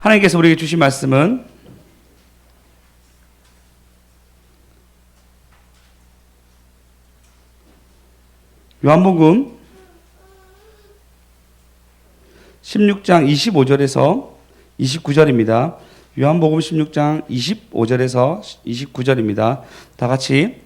하나님께서 우리에게 주신 말씀은 요한복음 16장 25절에서 29절입니다. 요한복음 16장 25절에서 29절입니다. 다 같이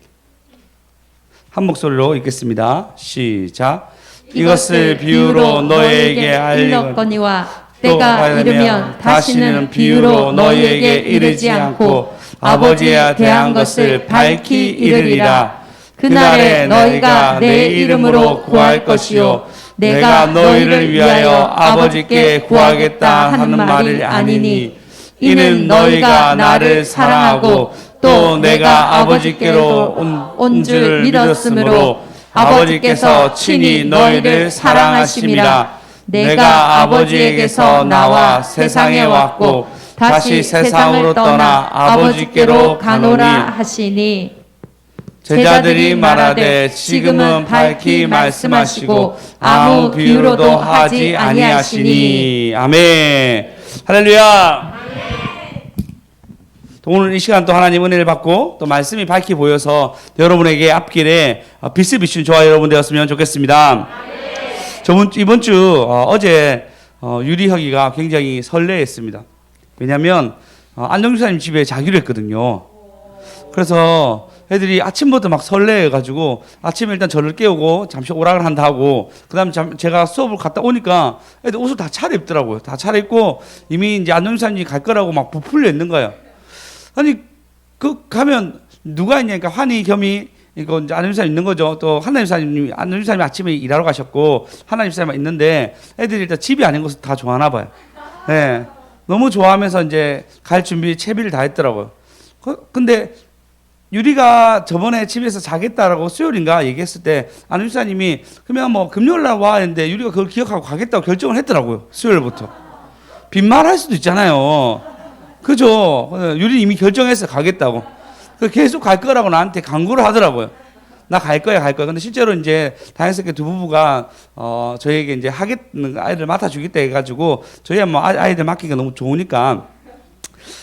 한 목소리로 읽겠습니다. 시작. 이것을 비유로 너희에게 알리거니와 때가 이르면 다시는 비유로 너희에게 이르지 않고 아버지에 대한 것을 밝히 이르리라. 그날에 너희가 내 이름으로 구할 것이요 내가 너희를 위하여 아버지께 구하겠다 하는 말이 아니니 이는 너희가 나를 사랑하고 또 내가 아버지께로 온 줄 믿었으므로 아버지께서 친히 너희를 사랑하심이라. 내가 아버지에게서 나와 세상에 왔고 다시 세상으로 떠나 아버지께로 가노라 하시니 제자들이 말하되 지금은 밝히 말씀하시고 아무 비유로도 하지 아니하시니. 아멘. 할렐루야. 오늘 이 시간 또 하나님 은혜를 받고 또 말씀이 밝히 보여서 여러분에게 앞길에 빛을 비추는 저와 여러분 되었으면 좋겠습니다. 이번 주 어제 유리혁이가 굉장히 설레했습니다. 왜냐하면 안정주사님 집에 자기로 했거든요. 그래서 애들이 아침부터 막 설레해가지고 아침에 일단 저를 깨우고 잠시 오락을 한다 하고 그 다음에 제가 수업을 갔다 오니까 애들 옷을 다 차려입더라고요. 다 차려입고 이미 이제 안정주사님이 갈 거라고 막 부풀려 있는 거예요. 아니 가면 누가 있냐니까 환희 겸이 이거 이제 안정주사님 있는 거죠. 또 하나님사님이 안정주사님이 아침에 일하러 가셨고 하나님사님만 있는데 애들이 일단 집이 아닌 것을 다 좋아하나 봐요. 네. 너무 좋아하면서 이제 갈 준비 채비를 다 했더라고요. 근데 유리가 저번에 집에서 자겠다라고 수요일인가 얘기했을 때 안정주사님이 그러면 뭐 금요일 날 와 했는데 유리가 그걸 기억하고 가겠다고 결정을 했더라고요. 수요일부터. 빈말할 수도 있잖아요. 그죠? 유리 이미 결정해서 가겠다고. 계속 갈 거라고 나한테 강구를 하더라고요. 나 갈 거야. 근데 실제로 이제 다행스럽게 두 부부가 저희에게 이제 아이들 맡아주겠다 해가지고 저희가 뭐 아이들 맡기기가 너무 좋으니까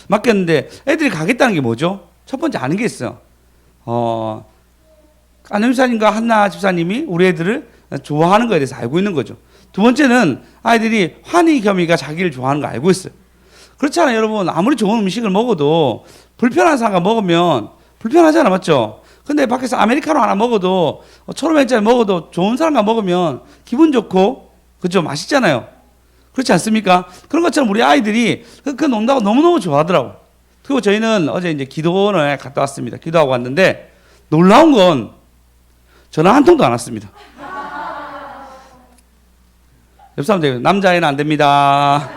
맡겼는데 애들이 가겠다는 게 뭐죠? 첫 번째 아는 게 있어요. 안정주사님과 한나 집사님이 우리 애들을 좋아하는 거에 대해서 알고 있는 거죠. 두 번째는 아이들이 환희 겸이가 자기를 좋아하는 거 알고 있어요. 그렇잖아요, 여러분. 아무리 좋은 음식을 먹어도 불편한 사람과 먹으면 불편하잖아, 맞죠? 근데 밖에서 아메리카노 하나 먹어도 초록맨짜리 먹어도 좋은 사람과 먹으면 기분 좋고 그죠? 맛있잖아요. 그렇지 않습니까? 그런 것처럼 우리 아이들이 그 논다고 너무너무 좋아하더라고. 그리고 저희는 어제 이제 기도원을 갔다 왔습니다. 기도하고 왔는데 놀라운 건 전화 한 통도 안 왔습니다. 옆 사람들 남자애는 안 됩니다.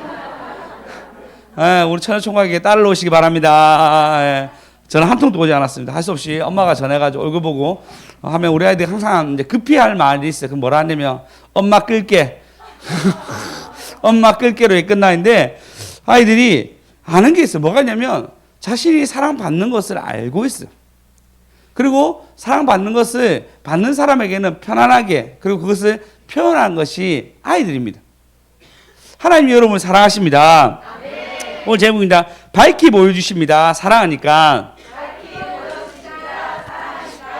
우리 처녀총각에게 딸을 놓으시기 바랍니다. 전화 한 통도 오지 않았습니다. 할 수 없이 엄마가 전해가지고 얼굴 보고 하면 우리 아이들이 항상 이제 급히 할 말이 있어요. 그럼 뭐라 하냐면 엄마 끌게. 엄마 끌게로 끝나는데 아이들이 아는 게 있어요. 뭐가 있냐면 자신이 사랑받는 것을 알고 있어요. 그리고 사랑받는 것을 받는 사람에게는 편안하게 그리고 그것을 표현한 것이 아이들입니다. 하나님이 여러분을 사랑하십니다. 오늘 제목입니다. 밝히 보여주십니다. 사랑하니까.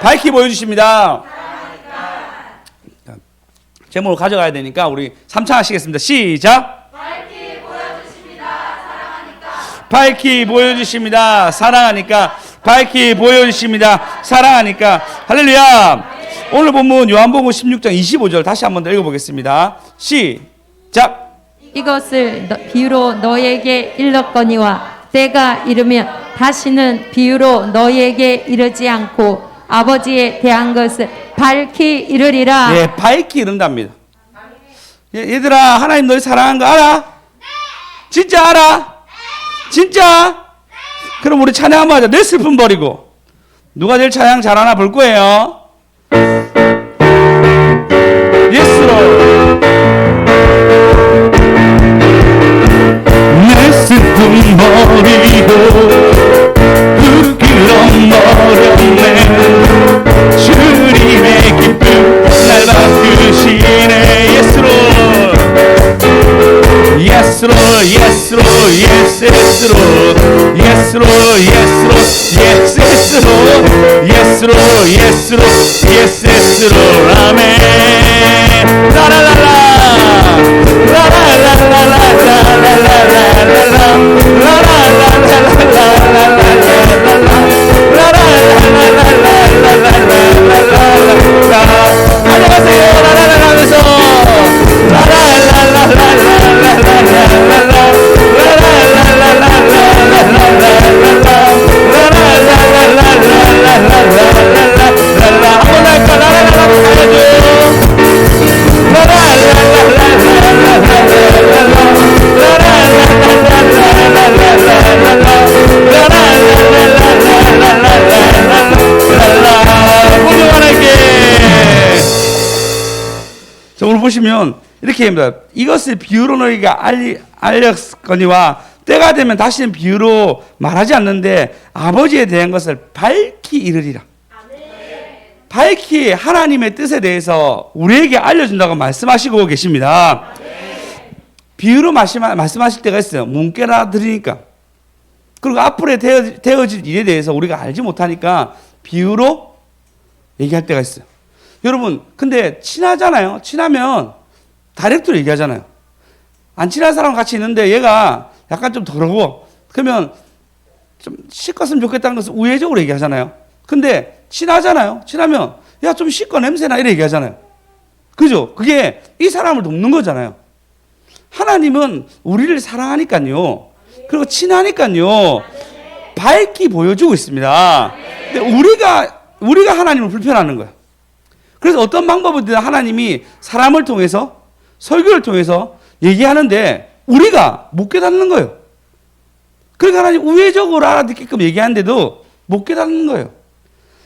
밝히 보여주십니다. 제목을 가져가야 되니까 우리 3차 하시겠습니다. 시작. 밝히 보여주십니다. 사랑하니까. 밝히 보여주십니다. 사랑하니까. 밝히 보여주십니다. 사랑하니까. 할렐루야. 오늘 본문 요한복음 16장 25절 다시 한번 더 읽어보겠습니다. 시작. 이것을 비유로 너희에게 일렀거니와 때가 이르면 다시는 비유로 너희에게 이르지 않고 아버지에 대한 것을 밝히 이르리라. 네, 밝히 이른답니다. 얘들아, 하나님 너희 사랑하는 거 알아? 진짜 알아? 진짜? 그럼 우리 찬양 한번 하자. 내 슬픔 버리고. 누가 제일 찬양 잘하나 볼 거예요. 예스로. 내 슬픔 버리고 부끄러움 버렸네. 주님의 기쁨 날 바꾸시네. 예스로 예스로 예스로 예스 예스로 예스로 아멘 라라라라 자, 오늘 보시면 이렇게 합니다. 이것을 비유로 너희가 알렸거니와 때가 되면 다시는 비유로 말하지 않는데 아버지에 대한 것을 밝히 이르리라. 밝히 하나님의 뜻에 대해서 우리에게 알려준다고 말씀하시고 계십니다. 비유로 말씀하실 때가 있어요. 문깨라 드리니까. 그리고 앞으로 되어질 일에 대해서 우리가 알지 못하니까 비유로 얘기할 때가 있어요. 여러분, 근데 친하잖아요. 친하면 다이렉트로 얘기하잖아요. 안 친한 사람 같이 있는데 얘가 약간 좀 더러워. 그러면 좀 씻었으면 좋겠다는 것을 우회적으로 얘기하잖아요. 근데 친하잖아요. 친하면 야, 좀 씻고 냄새나 이래 얘기하잖아요. 그죠? 그게 이 사람을 돕는 거잖아요. 하나님은 우리를 사랑하니까요. 그리고 친하니까요. 밝히 보여주고 있습니다. 근데 우리가 하나님을 불편하는 거예요. 그래서 어떤 방법이든 하나님이 사람을 통해서 설교를 통해서 얘기하는데 우리가 못 깨닫는 거예요. 그러니까 하나님 우회적으로 알아듣게끔 얘기하는데도 못 깨닫는 거예요.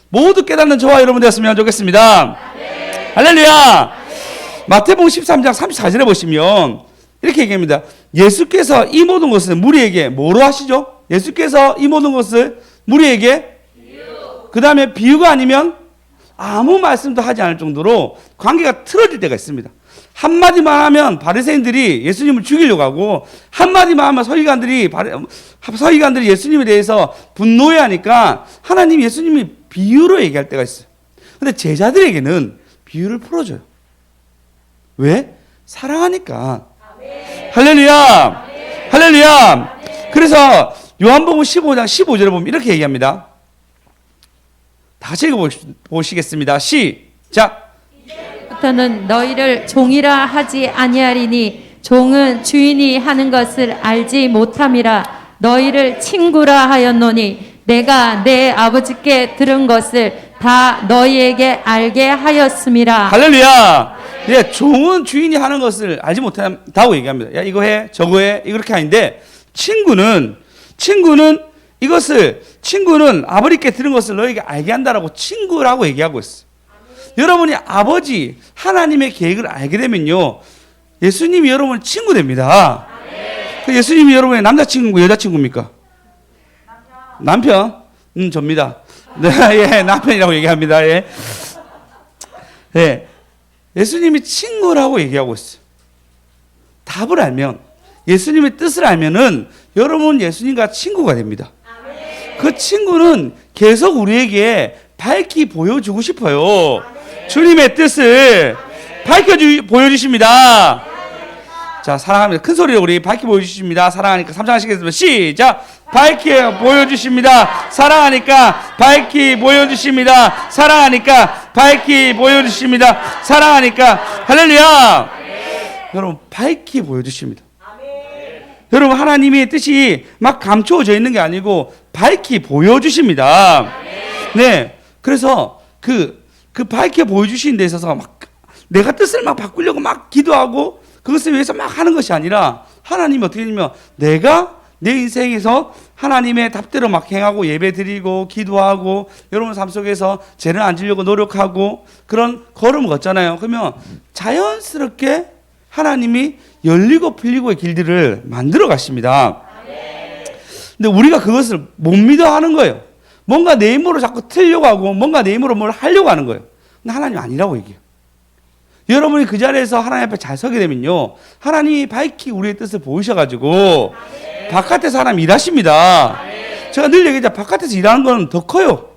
모두 깨닫는 저와 여러분 되었으면 좋겠습니다. 네. 할렐루야. 네. 마태복음 13장 34절에 보시면 이렇게 얘기합니다. 예수께서 이 모든 것을 무리에게 뭐로 하시죠? 예수께서 이 모든 것을 무리에게 그 다음에 비유가 아니면 아무 말씀도 하지 않을 정도로 관계가 틀어질 때가 있습니다. 한마디만 하면 바리새인들이 예수님을 죽이려고 하고 한마디만 하면 서기관들이 예수님에 대해서 분노해하니까 하나님 예수님이 비유로 얘기할 때가 있어요. 근데 제자들에게는 비유를 풀어줘요. 왜? 사랑하니까. 아멘. 할렐루야. 아멘. 할렐루야. 아멘. 그래서 요한복음 15장 15절에 보면 이렇게 얘기합니다. 다시 읽어보시겠습니다. 시작. 이제부터는 너희를 종이라 하지 아니하리니 종은 주인이 하는 것을 알지 못함이라. 너희를 친구라 하였노니 내가 내 아버지께 들은 것을 다 너희에게 알게 하였음이라. 할렐루야. 예, 종은 주인이 하는 것을 알지 못한다고 얘기합니다. 야, 이거 해, 저거 해, 이렇게 하는데 친구는 아버지께 들은 것을 너희에게 알게 한다라고 친구라고 얘기하고 있어요. 여러분이 아버지 하나님의 계획을 알게 되면요, 예수님이 여러분의 친구 됩니다. 그 예수님이 여러분의 남자친구고 여자친구입니까? 남편? 접니다. 네, 예, 남편이라고 얘기합니다. 예. 예. 예수님이 친구라고 얘기하고 있어요. 답을 알면, 예수님의 뜻을 알면은 여러분 예수님과 친구가 됩니다. 그 친구는 계속 우리에게 밝히 보여주고 싶어요. 주님의 뜻을 보여주십니다. 자, 사랑합니다. 큰 소리로 우리 밝히 보여주십니다. 사랑하니까 3장 하시겠습니다. 시작. 밝히 보여주십니다. 사랑하니까 밝히 보여주십니다. 사랑하니까 밝히 보여주십니다. 사랑하니까. 할렐루야. 여러분, 밝히 보여주십니다. 여러분, 하나님의 뜻이 막 감추어져 있는 게 아니고 밝히 보여주십니다. 네. 그래서 그 밝게 보여주시는 데 있어서 막 내가 뜻을 막 바꾸려고 막 기도하고 그것을 위해서 막 하는 것이 아니라 하나님이 어떻게 되냐면 내가 내 인생에서 하나님의 답대로 막 행하고 예배 드리고 기도하고 여러분 삶 속에서 죄를 안 지려고 노력하고 그런 걸음을 걷잖아요. 그러면 자연스럽게 하나님이 열리고 풀리고의 길들을 만들어 가십니다. 근데 우리가 그것을 못 믿어 하는 거예요. 뭔가 내 힘으로 자꾸 틀려고 하고 뭔가 내 힘으로 뭘 하려고 하는 거예요. 근데 하나님 아니라고 얘기해요. 여러분이 그 자리에서 하나님 앞에 잘 서게 되면요, 하나님이 밝히 우리의 뜻을 보이셔가지고 바깥에 사람이 일하십니다. 제가 늘 얘기하자 바깥에서 일하는 건 더 커요.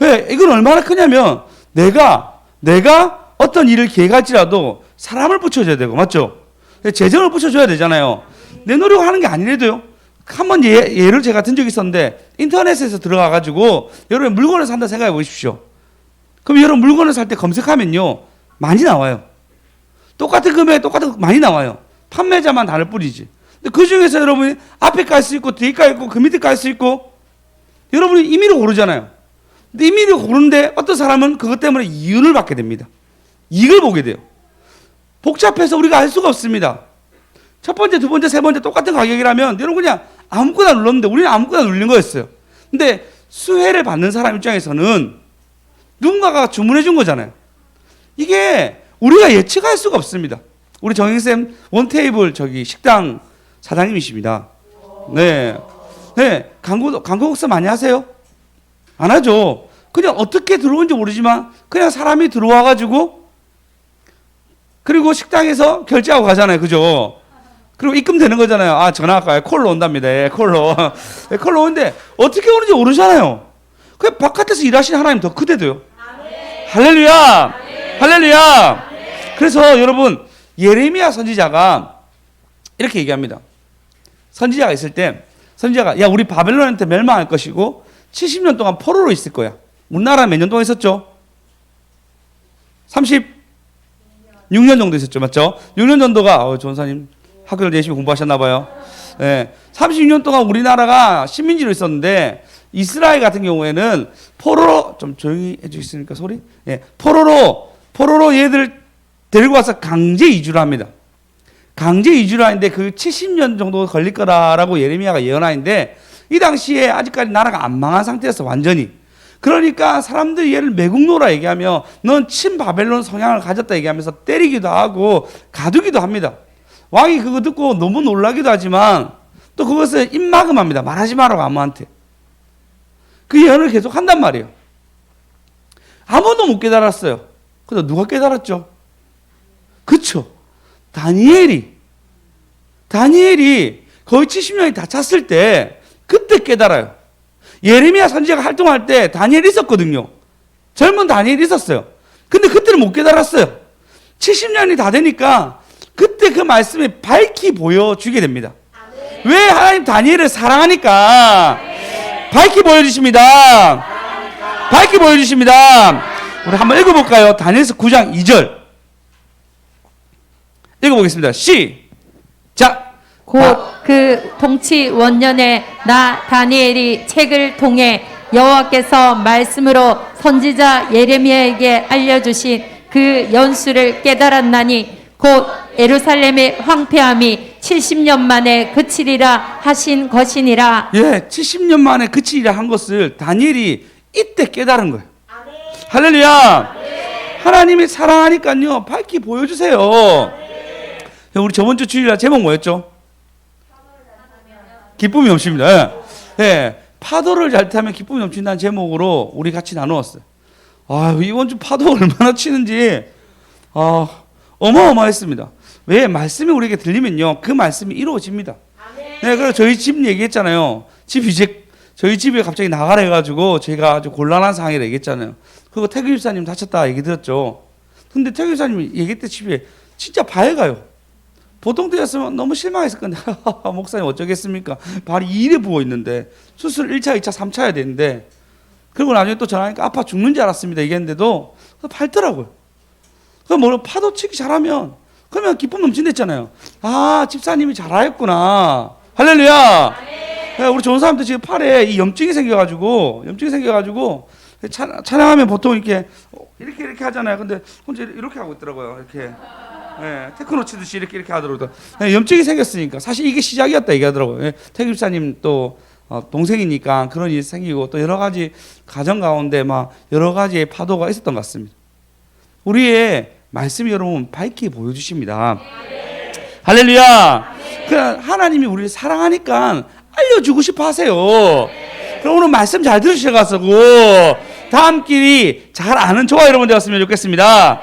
왜? 이건 얼마나 크냐면 내가 어떤 일을 계획할지라도 사람을 붙여줘야 되고 맞죠? 재정을 붙여줘야 되잖아요. 내 노력을 하는 게 아니래도요. 한번 예를 제가 든 적이 있었는데 인터넷에서 들어가가지고 여러분 물건을 산다 생각해 보십시오. 그럼 여러분 물건을 살 때 검색하면요 많이 나와요. 똑같은 금액 똑같은 많이 나와요. 판매자만 다를 뿐이지. 근데 그 중에서 여러분이 앞에 깔 수 있고 뒤에 깔 있고 그 밑에 깔 수 있고 여러분이 임의로 고르잖아요. 근데 임의로 고르는데 어떤 사람은 그것 때문에 이윤을 받게 됩니다. 이익을 보게 돼요. 복잡해서 우리가 알 수가 없습니다. 첫 번째, 두 번째, 세 번째 똑같은 가격이라면 여러분 그냥 아무거나 눌렀는데 우리는 아무거나 눌린 거였어요. 근데 수혜를 받는 사람 입장에서는 누군가가 주문해 준 거잖아요. 이게 우리가 예측할 수가 없습니다. 우리 정행쌤 원테이블 식당 사장님이십니다. 네. 네. 광고국수 많이 하세요? 안 하죠. 그냥 어떻게 들어온지 모르지만 그냥 사람이 들어와가지고 그리고 식당에서 결제하고 가잖아요. 그죠? 그리고 입금되는 거잖아요. 아, 전화할까요? 콜로 온답니다. 예, 콜로. 예, 콜로 오는데 어떻게 오는지 모르잖아요. 그 바깥에서 일하시는 하나님 더 크대도요. 할렐루야! 할렐루야! 그래서 여러분, 예레미야 선지자가 이렇게 얘기합니다. 선지자가 있을 때, 선지자가, 야, 우리 바벨론한테 멸망할 것이고, 70년 동안 포로로 있을 거야. 우리나라 몇 년 동안 있었죠? 36년 정도 있었죠. 맞죠? 6년 정도가, 전사님 학교를 열심히 공부하셨나봐요. 네. 36년 동안 우리나라가 식민지로 있었는데, 이스라엘 같은 경우에는 포로로, 좀 조용히 해주시겠습니까, 소리? 예. 포로로 얘들 데리고 와서 강제 이주를 합니다. 강제 이주를 하는데 그 70년 정도 걸릴 거라고 예레미야가 예언하는데 이 당시에 아직까지 나라가 안 망한 상태였어, 완전히. 그러니까 사람들이 얘를 매국노라 얘기하며 넌 친바벨론 성향을 가졌다 얘기하면서 때리기도 하고 가두기도 합니다. 왕이 그거 듣고 너무 놀라기도 하지만 또 그것을 입막음합니다. 말하지 마라고 아무한테. 그 예언을 계속 한단 말이에요. 아무도 못 깨달았어요. 근데 누가 깨달았죠? 그쵸? 다니엘이 거의 70년이 다 찼을 때 그때 깨달아요. 예레미야 선지자가 활동할 때 다니엘이 있었거든요. 젊은 다니엘이 있었어요. 근데 그때는 못 깨달았어요. 70년이 다 되니까 그때 그 말씀이 밝히 보여주게 됩니다. 왜? 하나님 다니엘을 사랑하니까 밝히 보여주십니다. 밝히 보여주십니다. 우리 한번 읽어볼까요? 다니엘서 9장 2절 읽어보겠습니다. 시작. 곧 그 통치 원년에 나 다니엘이 책을 통해 여호와께서 말씀으로 선지자 예레미야에게 알려주신 그 연수를 깨달았나니 곧 예루살렘의 황폐함이 70년 만에 그치리라 하신 것이니라. 예, 70년 만에 그치리라 한 것을 다니엘이 이때 깨달은 거예요. 할렐루야. 하나님이 사랑하니까요 밝히 보여주세요. 우리 저번 주 주일날 제목 뭐였죠? 기쁨이 넘칩니다. 예. 예. 파도를 잘 타면 기쁨이 넘친다는 제목으로 우리 같이 나누었어요. 아, 이번 주 파도 얼마나 치는지 어마어마했습니다. 왜? 말씀이 우리에게 들리면요 그 말씀이 이루어집니다. 네, 그래서 저희 집 얘기했잖아요. 저희 집에 갑자기 나가라 해가지고 제가 아주 곤란한 상황이라 얘기했잖아요. 그리고 태규 집사님 다쳤다 얘기 들었죠. 근데 태규 집사님이 얘기했듯이 진짜 밝아요. 보통 때였으면 너무 실망했을 건데 목사님 어쩌겠습니까? 발이 이래 부어 있는데 수술 1차, 2차, 3차 해야 되는데 그리고 나중에 또 전화하니까 아파 죽는 줄 알았습니다 얘기했는데도 밝더라고요. 그럼 뭐 파도 치기 잘하면 그러면 기쁨 넘친댔잖아요. 아, 집사님이 잘하였구나. 할렐루야. 네, 우리 좋은 사람들 지금 팔에 이 염증이 생겨가지고 찬양하면 보통 이렇게 하잖아요. 근데 혼자 이렇게 하고 있더라고요. 이렇게. 네, 테크노 치듯이 이렇게 하더라고요. 네, 염증이 생겼으니까 사실 이게 시작이었다 얘기하더라고요. 네, 태규 집사님 또 동생이니까 그런 일이 생기고 또 여러 가지 가정 가운데 막 여러 가지의 파도가 있었던 것 같습니다. 우리의 말씀이 여러분 밝게 보여주십니다. 할렐루야. 그냥 하나님이 우리를 사랑하니까 알려주고 싶어 하세요. 그럼 오늘 말씀 잘 들으셔가지고 다음끼리 잘 아는 저와 여러분 되었으면 좋겠습니다.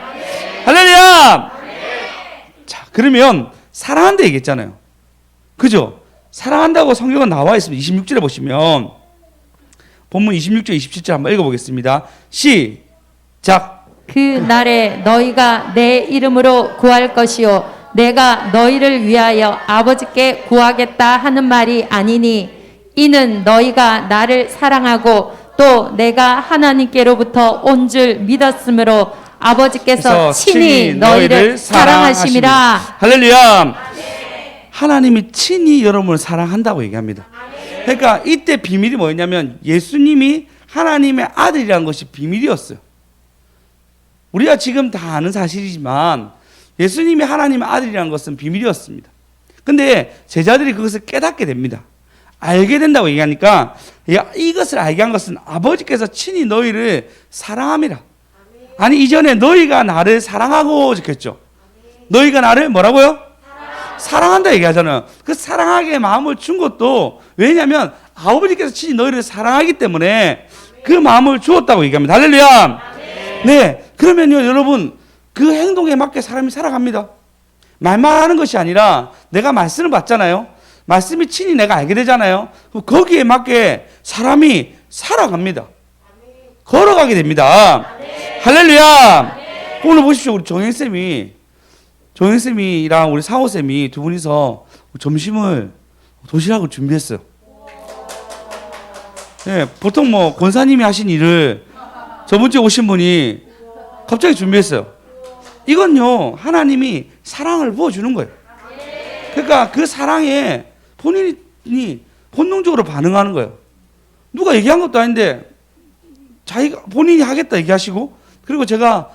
할렐루야. 자, 그러면 사랑한다 얘기했잖아요. 그죠? 사랑한다고 성경은 나와 있습니다. 26절에 보시면 본문 26절 27절 한번 읽어보겠습니다. 시작. 그 날에 너희가 내 이름으로 구할 것이요 내가 너희를 위하여 아버지께 구하겠다 하는 말이 아니니 이는 너희가 나를 사랑하고 또 내가 하나님께로부터 온 줄 믿었으므로 아버지께서 친히 너희를 사랑하심이라. 할렐루야. 하나님이 친히 여러분을 사랑한다고 얘기합니다. 그러니까 이때 비밀이 뭐였냐면 예수님이 하나님의 아들이라는 것이 비밀이었어요. 우리가 지금 다 아는 사실이지만 예수님이 하나님의 아들이라는 것은 비밀이었습니다. 근데 제자들이 그것을 깨닫게 됩니다. 알게 된다고 얘기하니까 이것을 알게 한 것은 아버지께서 친히 너희를 사랑함이라. 아니 이전에 너희가 나를 사랑하고 적혔죠. 너희가 나를 뭐라고요? 사랑한다 얘기하잖아요. 그 사랑하게 마음을 준 것도 왜냐하면 아버지께서 친히 너희를 사랑하기 때문에 그 마음을 주었다고 얘기합니다. 할렐루야. 네, 그러면요 여러분 그 행동에 맞게 사람이 살아갑니다. 말만 하는 것이 아니라 내가 말씀을 받잖아요. 말씀이 친히 내가 알게 되잖아요. 그럼 거기에 맞게 사람이 살아갑니다. 걸어가게 됩니다. 할렐루야. 오늘 보십시오. 우리 정행쌤이랑 우리 사호쌤이 두 분이서 점심을 도시락을 준비했어요. 네, 보통 뭐 권사님이 하신 일을 저번 주에 오신 분이 갑자기 준비했어요. 이건요 하나님이 사랑을 부어주는 거예요. 그러니까 그 사랑에 본인이 본능적으로 반응하는 거예요. 누가 얘기한 것도 아닌데 자기가 본인이 하겠다 얘기하시고 그리고 제가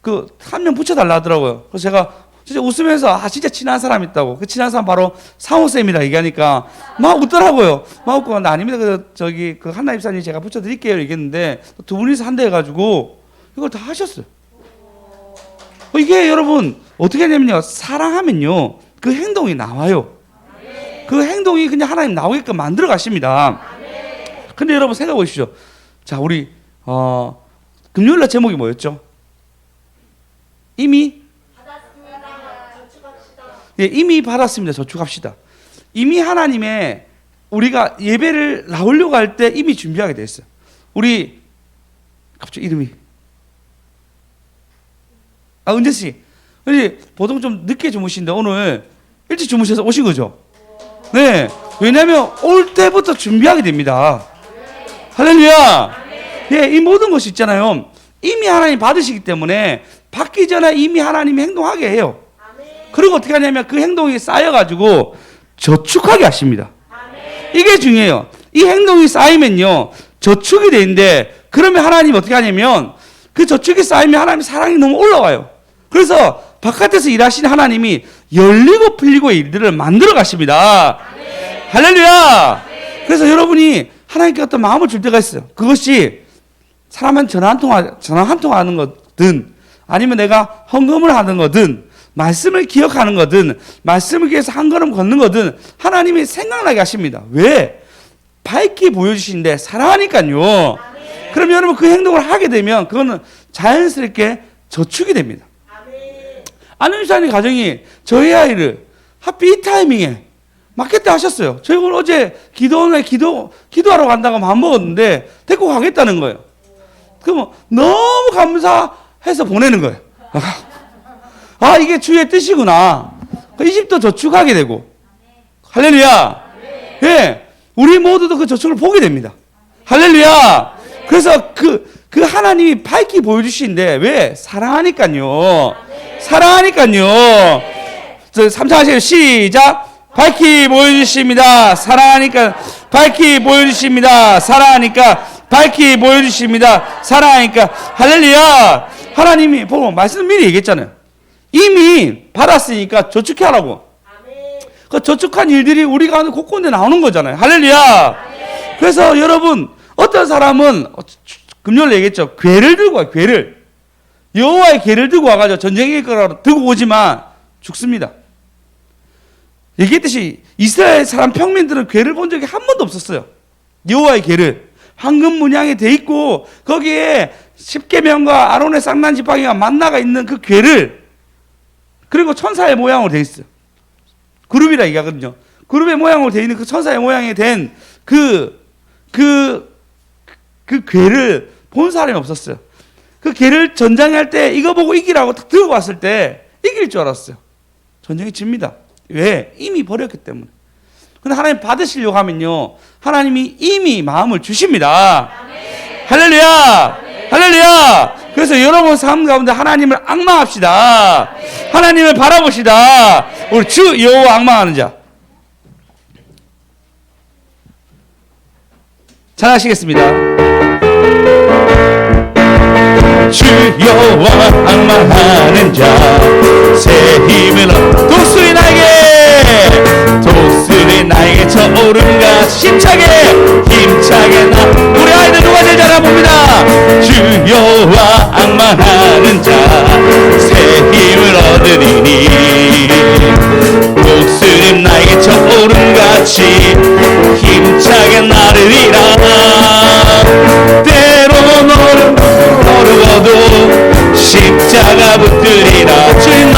그 한 명 붙여달라 하더라고요. 그래서 제가 진짜 웃으면서 진짜 친한 사람 있다고. 그 친한 사람 바로 상호쌤이라 얘기하니까 막 웃더라고요. 막 웃고 나 아닙니다. 저기 그 한나 입사님 제가 붙여드릴게요 얘기했는데 두 분이서 한다 해가지고 이걸 다 하셨어요. 이게 여러분 어떻게 되냐면요 사랑하면요 그 행동이 나와요. 그 행동이 그냥 하나님 나오게끔 만들어 가십니다. 근데 여러분 생각해 보십시오. 자 우리 금요일날 제목이 뭐였죠? 이미 예, 이미 받았습니다. 저축합시다. 이미 하나님의 우리가 예배를 나오려고 할 때 이미 준비하게 돼 있어요. 우리 갑자기 이름이 은재 씨, 보통 좀 늦게 주무시는데 오늘 일찍 주무셔서 오신 거죠? 네, 왜냐하면 올 때부터 준비하게 됩니다. 할렐루야. 예, 이 모든 것이 있잖아요. 이미 하나님 받으시기 때문에 받기 전에 이미 하나님이 행동하게 해요. 그리고 어떻게 하냐면 그 행동이 쌓여가지고 저축하게 하십니다. 이게 중요해요. 이 행동이 쌓이면요 저축이 되는데 그러면 하나님 어떻게 하냐면 그 저축이 쌓이면 하나님 사랑이 너무 올라와요. 그래서 바깥에서 일하시는 하나님이 열리고 풀리고 일들을 만들어 가십니다. 할렐루야. 그래서 여러분이 하나님께 어떤 마음을 줄 때가 있어요. 그것이 사람한테 전화 한 통 하는 거든 아니면 내가 헌금을 하는 거든 말씀을 기억하는 거든 말씀을 위해서 한 걸음 걷는 거든 하나님이 생각나게 하십니다. 왜? 밝게 보여주시는데 사랑하니까요. 그럼 여러분 그 행동을 하게 되면 그거는 자연스럽게 저축이 됩니다. 안윤사님 가정이 저희 아이를 하필 이 타이밍에 맞겠다 하셨어요. 저희 오늘 어제 기도하러 간다고 마음먹었는데 데리고 가겠다는 거예요. 그러면 너무 감사해서 보내는 거예요. 이게 주의 뜻이구나. 이 집도 저축하게 되고. 할렐루야. 예. 우리 모두도 그 저축을 보게 됩니다. 할렐루야. 그래서 그 하나님이 밝게 보여주시는데 왜? 사랑하니까요. 사랑하니까요. 3차 하세요. 시작. 밝게 보여주십니다. 사랑하니까 밝게 보여주십니다. 사랑하니까 밝게 보여주십니다. 사랑하니까. 할렐루야. 하나님이 보고 말씀 미리 얘기했잖아요. 이미 받았으니까 저축해 하라고. 그 저축한 일들이 우리가 하는 곳곳에 나오는 거잖아요. 할렐루야. 그래서 여러분 어떤 사람은 금요일 얘기했죠. 궤를 들고 와요. 궤를. 여호와의 궤를 들고 와가지고 전쟁일 거라고 들고 오지만 죽습니다. 얘기했듯이 이스라엘 사람 평민들은 궤를 본 적이 한 번도 없었어요. 여호와의 궤를 황금 문양이 돼 있고 거기에 십계명과 아론의 쌍난 지팡이가 만나가 있는 그 궤를 그리고 천사의 모양으로 돼 있어요. 그룹이라 얘기하거든요. 그룹의 모양으로 되어 있는 그 천사의 모양이 된 그 괴를 본 사람이 없었어요. 그 괴를 전장에 할 때 이거 보고 이기라고 딱 들고 왔을 때 이길 줄 알았어요. 전쟁이 집니다. 왜? 이미 버렸기 때문에. 근데 하나님 받으시려고 하면요, 하나님이 이미 마음을 주십니다. 할렐루야! 할렐루야! 그래서 여러분 삶 가운데 하나님을 앙망합시다. 하나님을 바라봅시다. 우리 주 여호와 앙망하는 자. 잘 하시겠습니다. 주 여호와 앙망하는 자, 새 힘을 얻어 독수리 나에게 저오름과 힘차게 나. 우리 아이들 누가 제일 잘하나 봅니다. 주 여호와 앙망하는 자, 새 힘을 얻으리니 독수리 나에게 저오름같이 힘차게 나르리라. 때로는 어려워도 십자가 붙들리라. 주님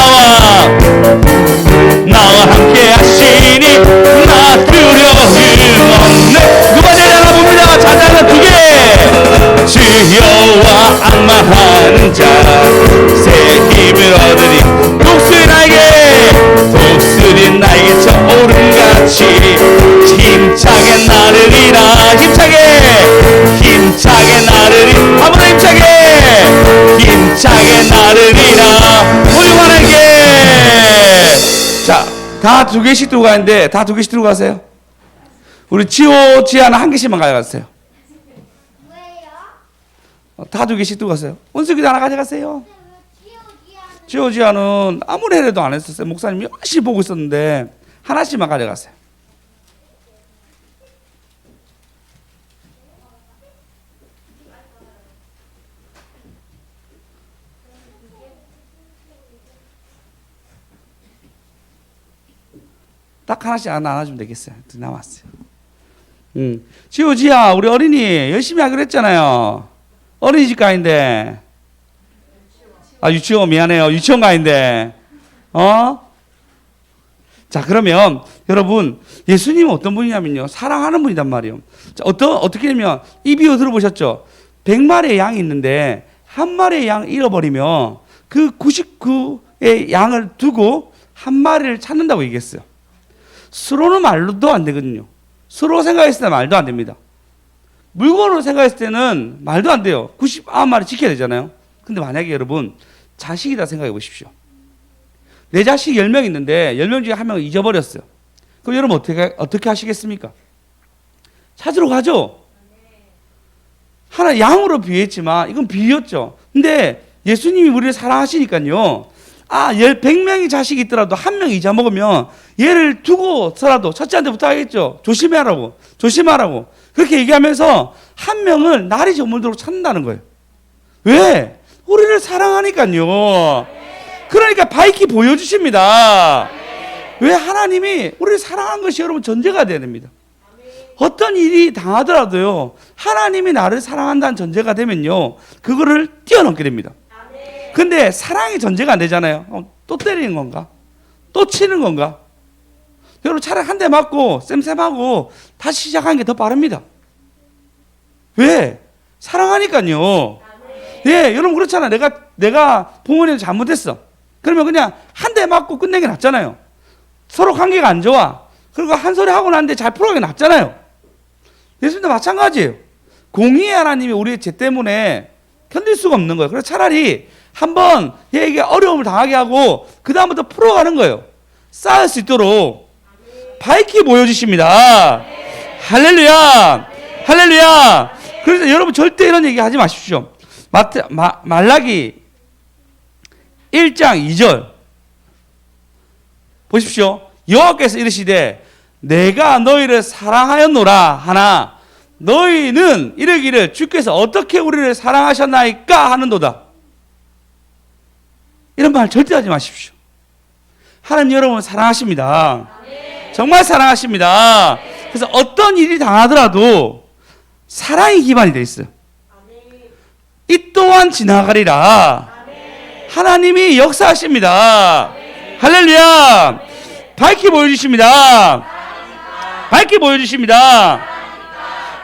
나와 함께 하시니 나 두려움 없네. 누가 제일 하나 봅니다. 자자는 두 개. 주 여호와 앙망하는 자, 새 힘을 얻으리. 독수리 나에게 저 오름같이 힘차게 나르리라. 힘차게 나르리. 아무나 힘차게 나르리라. 훌륭하게. 자, 다 두 개씩 들고 가는데 다 두 개씩 들고 가세요. 우리 지호, 지아는 한 개씩만 가져가세요. 다 두 개씩 들고 가세요. 원숙이도 하나 가져가세요. 지호, 지아는 아무리 해도 안 했었어요. 목사님이 열심히 보고 있었는데 하나씩만 가져가세요. 딱 하나씩 나눠주면 되겠어요. 남았어요. 지호지야, 우리 어린이 열심히 하기로 했잖아요. 어린이집 가인데. 유치원 미안해요. 유치원 가인데. 자, 그러면 여러분, 예수님은 어떤 분이냐면요, 사랑하는 분이란 말이에요. 자, 어떻게 되면 이 비유 들어보셨죠? 100마리의 양이 있는데 한 마리의 양 잃어버리면 그 99의 양을 두고 한 마리를 찾는다고 얘기했어요. 서로는 말도 안 되거든요. 서로 생각했을 때 말도 안 됩니다. 물건으로 생각했을 때는 말도 안 돼요. 99마리 지켜야 되잖아요. 근데 만약에 여러분 자식이다 생각해 보십시오. 내 자식 10명 있는데 10명 중에 한 명을 잊어버렸어요. 그럼 여러분 어떻게 하시겠습니까? 찾으러 가죠. 하나 양으로 비유했지만 이건 비유였죠. 근데 예수님이 우리를 사랑하시니까요. 100명의 자식이 있더라도 한 명 잊어먹으면 얘를 두고서라도 첫째한테 부탁하겠죠. 조심하라고. 그렇게 얘기하면서 한 명을 날이 저물도록 찾는다는 거예요. 왜? 우리를 사랑하니까요. 그러니까 밝히 보여주십니다. 왜? 하나님이 우리를 사랑한 것이 여러분 전제가 돼야 됩니다. 어떤 일이 당하더라도요, 하나님이 나를 사랑한다는 전제가 되면요, 그거를 뛰어넘게 됩니다. 근데 사랑이 전제가 안 되잖아요. 또 때리는 건가? 또 치는 건가? 여러분 차라리 한 대 맞고 쌤쌤하고 다시 시작하는 게 더 빠릅니다. 왜? 사랑하니까요. 예, 여러분 그렇잖아. 내가 부모님 잘못했어. 그러면 그냥 한 대 맞고 끝내는 게 낫잖아요. 서로 관계가 안 좋아. 그리고 한 소리 하고 나는데 잘 풀어가는 게 낫잖아요. 예수님도 마찬가지예요. 공의의 하나님이 우리의 죄 때문에 견딜 수가 없는 거예요. 그래서 차라리 한번 얘에게 어려움을 당하게 하고 그 다음부터 풀어가는 거예요. 쌓을 수 있도록 밝히 보여주십니다. 할렐루야. 할렐루야. 그래서 여러분 절대 이런 얘기 하지 마십시오. 말라기 1장 2절 보십시오. 여호와께서 이르시되 내가 너희를 사랑하였노라 하나 너희는 이르기를 주께서 어떻게 우리를 사랑하셨나이까 하는도다. 이런 말 절대 하지 마십시오. 하나님 여러분을 사랑하십니다. 정말 사랑하십니다. 그래서 어떤 일이 당하더라도 사랑이 기반이 되어 있어요. 이 또한 지나가리라. 하나님이 역사하십니다. 할렐루야. 밝히 보여주십니다. 밝게 보여주십니다.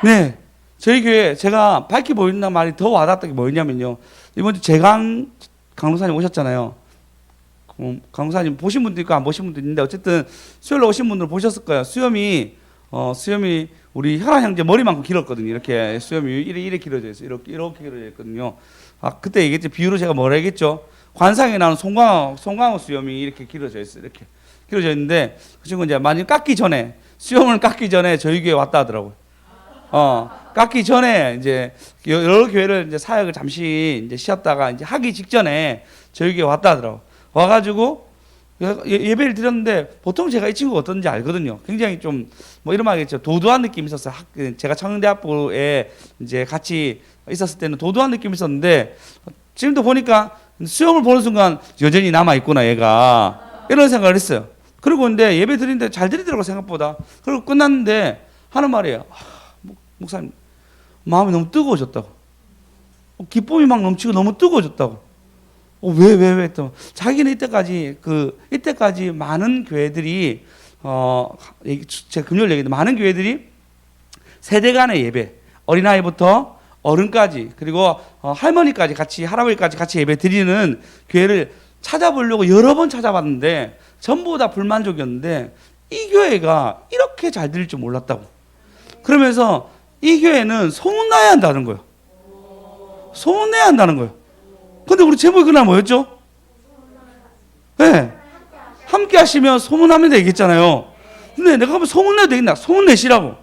네, 저희 교회 제가 밝게 보인다는 말이 더 와닿았던 게 뭐였냐면요. 이번 주 재강 강동사님 오셨잖아요. 강동사님 보신 분도 있고 안 보신 분도 있는데 어쨌든 수요일에 오신 분들 보셨을 거예요. 수염이 우리 혈안 형제 머리만큼 길었거든요. 이렇게 수염이 이래 길어져 있어요. 이렇게 길어져 있거든요. 그때 얘기했죠. 비유로 제가 뭐라 했겠죠. 관상에 나오는 송강호 수염이 이렇게 길어져 있어요. 이렇게 길어져 있는데 그 친구 이제 많이 깎기 전에 수염을 깎기 전에 저희 교회 왔다 하더라고요. 깎기 전에 이제 여러 교회를 이제 사역을 잠시 이제 쉬었다가 이제 하기 직전에 저희 교회 왔다 하더라고. 와가지고 예배를 드렸는데 보통 제가 이 친구가 어떤지 알거든요. 굉장히 좀 뭐 이런 말이겠죠. 도도한 느낌이 있었어요. 제가 청년대학부에 이제 같이 있었을 때는 도도한 느낌이 있었는데 지금도 보니까 수염을 보는 순간 여전히 남아 있구나 얘가 이런 생각을 했어요. 그리고 근데 예배 드리는데 잘 드리더라고 생각보다. 그리고 끝났는데 하는 말이에요. 목사님 마음이 너무 뜨거워졌다고. 기쁨이 막 넘치고 너무 뜨거워졌다고. 왜? 또 자기는 이때까지 많은 교회들이 제가 금요일 얘기했는데 많은 교회들이 세대 간의 예배, 어린아이부터 어른까지 그리고 할머니까지 같이 할아버지까지 같이 예배 드리는 교회를 찾아보려고 여러 번 찾아봤는데 전부 다 불만족이었는데 이 교회가 이렇게 잘 드릴 줄 몰랐다고. 그러면서 이 교회는 소문나야 한다는 거예요. 소문내야 한다는 거예요. 근데 우리 제목이 그날 뭐였죠? 네. 함께 하시면 소문하면 되겠잖아요. 근데 내가 한번 소문내도 되겠나? 소문내시라고.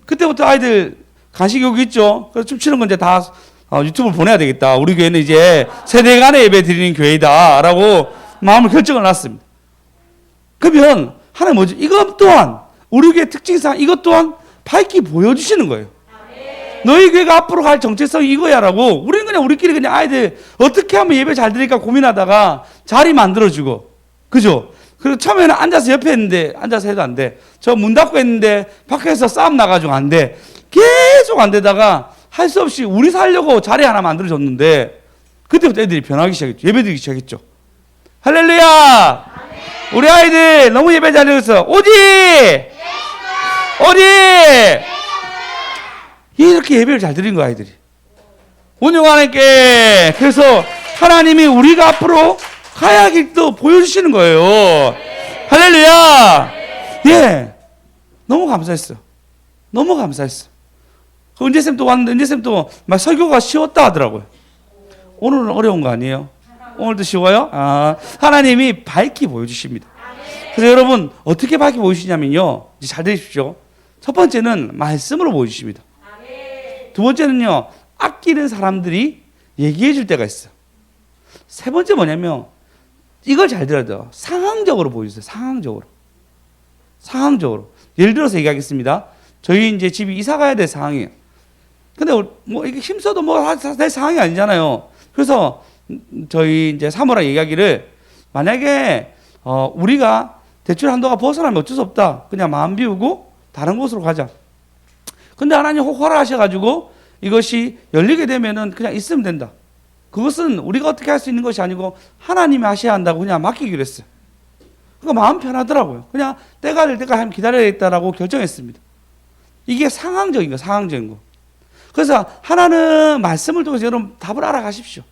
그때부터 아이들 간식 여기 있죠? 그래서 춤추는 건 이제 다 유튜브를 보내야 되겠다. 우리 교회는 이제 세대 간의 예배 드리는 교회다. 라고 마음을 결정을 놨습니다. 그러면 하나 뭐지? 이것 또한 우리 교회 특징상 이것 또한 밝게 보여주시는 거예요. 너희 교회가 앞으로 갈 정체성이 이거야라고. 우리는 그냥 우리끼리 그냥 아이들 어떻게 하면 예배 잘 드릴까 고민하다가 자리 만들어주고, 그죠? 그리고 처음에는 앉아서 옆에 했는데 앉아서 해도 안 돼. 저 문 닫고 했는데 밖에서 싸움 나가지고 안 돼. 계속 안 되다가 할 수 없이 우리 살려고 자리 하나 만들어줬는데 그때부터 애들이 변하기 시작했죠. 예배 드리기 시작했죠. 할렐루야! 우리 아이들 너무 예배 잘해서 오지! 이렇게 예배를 잘 드린 거야, 아이들이. 오늘 하나님께 그래서 하나님이 우리가 앞으로 가야 할 길도 보여주시는 거예요. 할렐루야. 예, 너무 감사했어. 너무 감사했어. 은재쌤 또 왔는데 은재쌤 또 막 설교가 쉬웠다 하더라고요. 오늘은 어려운 거 아니에요? 오늘도 쉬워요? 하나님이 밝게 보여주십니다. 그래서 여러분 어떻게 밝게 보여주시냐면요, 이제 잘 들으십시오. 첫 번째는 말씀으로 보여주십니다. 두 번째는요, 아끼는 사람들이 얘기해 줄 때가 있어요. 세 번째 뭐냐면 이걸 잘 들어야 돼요. 상황적으로 보여주세요. 상황적으로. 예를 들어서 얘기하겠습니다. 저희 이제 집이 이사 가야 될 상황이에요. 근데 뭐 이게 힘써도 뭐 될 상황이 아니잖아요. 그래서 저희 이제 사모랑 얘기하기를, 만약에 우리가 대출 한도가 벗어나면 어쩔 수 없다. 그냥 마음 비우고 다른 곳으로 가자. 근데 하나님 허락하셔가지고 이것이 열리게 되면은 그냥 있으면 된다. 그것은 우리가 어떻게 할 수 있는 것이 아니고 하나님이 하셔야 한다고 그냥 맡기기로 했어요. 그러니까 마음 편하더라고요. 그냥 때가 될 때까지 기다려야겠다라고 결정했습니다. 이게 상황적인 거. 그래서 하나는 말씀을 통해서 여러분 답을 알아가십시오.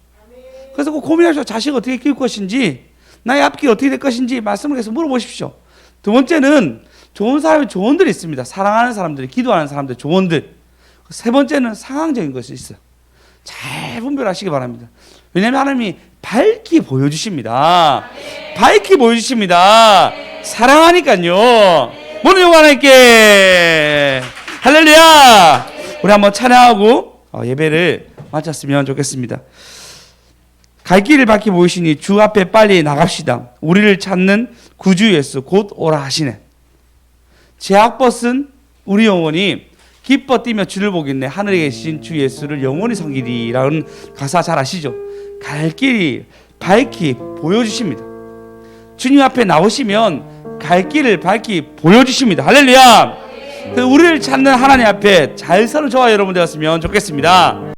그래서 그 고민하셔서 자식을 어떻게 키울 것인지, 나의 앞길 어떻게 될 것인지 말씀을 해서 물어보십시오. 두 번째는 좋은 사람의 조언들이 있습니다. 사랑하는 사람들, 기도하는 사람들 조언들. 세 번째는 상황적인 것이 있어요. 잘 분별하시기 바랍니다. 왜냐하면 하나님이 밝게 보여주십니다. 밝게 보여주십니다. 사랑하니까요. 모든 영광 하나님께. 할렐루야. 우리 한번 찬양하고 예배를 마쳤으면 좋겠습니다. 갈 길을 밝게 보이시니 주 앞에 빨리 나갑시다. 우리를 찾는 구주 예수 곧 오라 하시네. 제약벗은 우리 영혼이 기뻐 뛰며 주를 보겠네. 하늘에 계신 주 예수를 영원히 섬기리라는 가사 잘 아시죠? 갈 길이 밝게 보여주십니다. 주님 앞에 나오시면 갈 길을 밝게 보여주십니다. 할렐루야. 우리를 찾는 하나님 앞에 잘 서는 저와 여러분 되었으면 좋겠습니다.